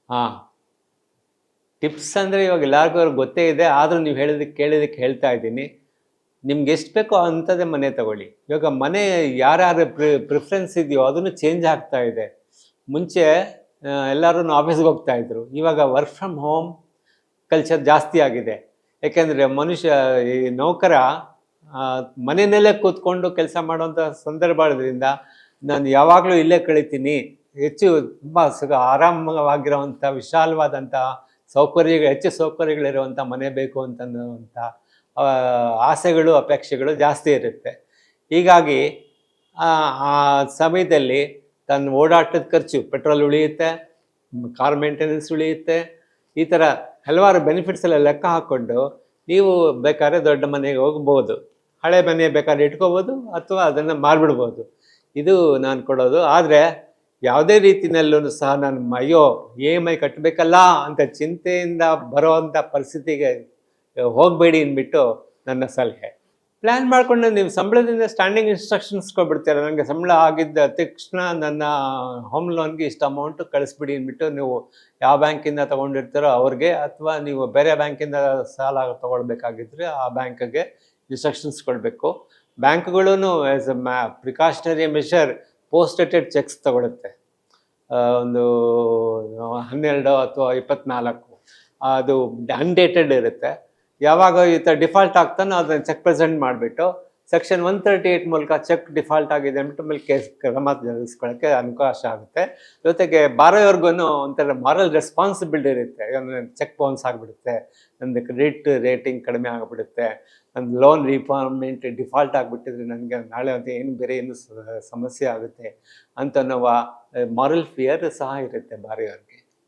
ಹಾಂ. ಟಿಪ್ಸ್ ಅಂದರೆ ಇವಾಗ ಎಲ್ಲರಿಗೂ ಗೊತ್ತೇ ಇದೆ. ಆದರೂ ನೀವು ಕೇಳಿದ್ದಕ್ಕೆ ಹೇಳ್ತಾ ಇದ್ದೀನಿ. ನಿಮ್ಗೆ ಎಷ್ಟು ಬೇಕೋ ಅಂಥದ್ದೇ ಮನೆ ತಗೊಳ್ಳಿ. ಇವಾಗ ಮನೆ ಯಾರ್ಯಾರ ಪ್ರಿಫರೆನ್ಸ್ ಇದೆಯೋ ಅದನ್ನು ಚೇಂಜ್ ಆಗ್ತಾ ಇದೆ. ಮುಂಚೆ ಎಲ್ಲರೂ ಆಫೀಸ್‌ಗೆ ಹೋಗ್ತಾ ಇದ್ರು. ಇವಾಗ ವರ್ಕ್ ಫ್ರಮ್ ಹೋಮ್ ಕಲ್ಚರ್ ಜಾಸ್ತಿ ಆಗಿದೆ. ಯಾಕೆಂದರೆ ಮನುಷ್ಯ ಈ ನೌಕರ ಮನೆಯಲ್ಲೇ ಕೂತ್ಕೊಂಡು ಕೆಲಸ ಮಾಡುವಂಥ ಸಂದರ್ಭ ಇರೋದ್ರಿಂದ ನಾನು ಯಾವಾಗಲೂ ಇಲ್ಲೇ ಕಳೀತೀನಿ. ಹೆಚ್ಚು ತುಂಬ ಆರಾಮವಾಗಿರುವಂಥ ವಿಶಾಲವಾದಂಥ ಹೆಚ್ಚು ಸೌಕರ್ಯಗಳಿರುವಂಥ ಮನೆ ಬೇಕು ಅಂತನ್ನುವಂಥ ಆಸೆಗಳು, ಅಪೇಕ್ಷೆಗಳು ಜಾಸ್ತಿ ಇರುತ್ತೆ. ಹೀಗಾಗಿ ಆ ಸಮಯದಲ್ಲಿ ತನ್ನ ಓಡಾಟದ ಖರ್ಚು, ಪೆಟ್ರೋಲ್ ಉಳಿಯುತ್ತೆ, ಕಾರ್ ಮೇಂಟೆನೆನ್ಸ್ ಉಳಿಯುತ್ತೆ. ಈ ಥರ ಹಲವಾರು ಬೆನಿಫಿಟ್ಸ್ ಎಲ್ಲ ಲೆಕ್ಕ ಹಾಕ್ಕೊಂಡು ನೀವು ಬೇಕಾದ್ರೆ ದೊಡ್ಡ ಮನೆಗೆ ಹೋಗ್ಬೋದು. ಹಳೆ ಮನೆ ಬೇಕಾದ್ರೆ ಇಟ್ಕೋಬೋದು ಅಥವಾ ಅದನ್ನು ಮಾರಿಬಿಡ್ಬೋದು. ಇದು ನಾನು ಕೊಡೋದು. ಆದರೆ ಯಾವುದೇ ರೀತಿಯಲ್ಲೂ ಸಹ ನಾನು ಅಯ್ಯೋ EMI ಕಟ್ಟಬೇಕಲ್ಲ ಅಂತ ಚಿಂತೆಯಿಂದ ಬರೋವಂಥ ಪರಿಸ್ಥಿತಿಗೆ ಹೋಗಬೇಡಿ ಅಂದ್ಬಿಟ್ಟು ನನ್ನ ಸಲಹೆ. ಪ್ಲ್ಯಾನ್ ಮಾಡಿಕೊಂಡು ನೀವು ಸಂಬಳದಿಂದ ಸ್ಟ್ಯಾಂಡಿಂಗ್ ಇನ್ಸ್ಟ್ರಕ್ಷನ್ಸ್ ಕೊಟ್ಬಿಡ್ತೀರ. ನನಗೆ ಸಂಬಳ ಆಗಿದ್ದ ತಕ್ಷಣ ನನ್ನ ಹೋಮ್ ಲೋನ್ಗೆ ಇಷ್ಟು ಅಮೌಂಟು ಕಳಿಸ್ಬಿಡಿ ಅಂದ್ಬಿಟ್ಟು ನೀವು ಯಾವ ಬ್ಯಾಂಕಿಂದ ತೊಗೊಂಡಿರ್ತೀರೋ ಅವ್ರಿಗೆ, ಅಥವಾ ನೀವು ಬೇರೆ ಬ್ಯಾಂಕಿಂದ ಸಾಲ ತೊಗೊಳ್ಬೇಕಾಗಿದ್ದರೆ ಆ ಬ್ಯಾಂಕಿಗೆ ಇನ್ಸ್ಟ್ರಕ್ಷನ್ಸ್ ಕೊಡಬೇಕು. ಬ್ಯಾಂಕ್ಗಳೂ as a precautionary measure post dated cheques ತೊಗೊಳುತ್ತೆ. ಒಂದು 12 ಅಥವಾ 24 ಅದು ಅನ್ಡೇಟೆಡ್ ಇರುತ್ತೆ. ಯಾವಾಗ ಈ ಥರ ಡಿಫಾಲ್ಟ್ ಆಗ್ತಾನೋ ಅದನ್ನು ಚೆಕ್ ಪ್ರೆಸೆಂಟ್ ಮಾಡಿಬಿಟ್ಟು ಸೆಕ್ಷನ್ 138 ಮೂಲಕ ಚೆಕ್ ಡಿಫಾಲ್ಟ್ ಆಗಿದೆ ಅಂದ್ಬಿಟ್ಟು ಮೇಲೆ ಕ್ರಮ ಜರುಗಿಸ್ಕೊಳ್ಳೋಕ್ಕೆ ಅವಕಾಶ ಆಗುತ್ತೆ. ಜೊತೆಗೆ ಬಾರೋಯವ್ರಿಗೂ ಒಂಥರ ಮಾರಲ್ ರೆಸ್ಪಾನ್ಸಿಬಿಲಿಟಿ ಇರುತ್ತೆ. ಚೆಕ್ ಬೌನ್ಸ್ ಆಗಿಬಿಡುತ್ತೆ, ನಂದು ಕ್ರೆಡಿಟ್ ರೇಟಿಂಗ್ ಕಡಿಮೆ ಆಗಿಬಿಡುತ್ತೆ, ನನ್ನ ಲೋನ್ ರೀಫಾರ್ಮೆಂಟ್ ಡಿಫಾಲ್ಟ್ ಆಗಿಬಿಟ್ಟಿದ್ರೆ ನನಗೆ ನಾಳೆ ಅಂತ ಬೇರೆ ಏನು ಸಮಸ್ಯೆ ಆಗುತ್ತೆ ಅಂತ ಮಾರಲ್ ಫಿಯರ್ ಸಹ ಇರುತ್ತೆ ಬಾರೋಯವ್ರಿಗೆ.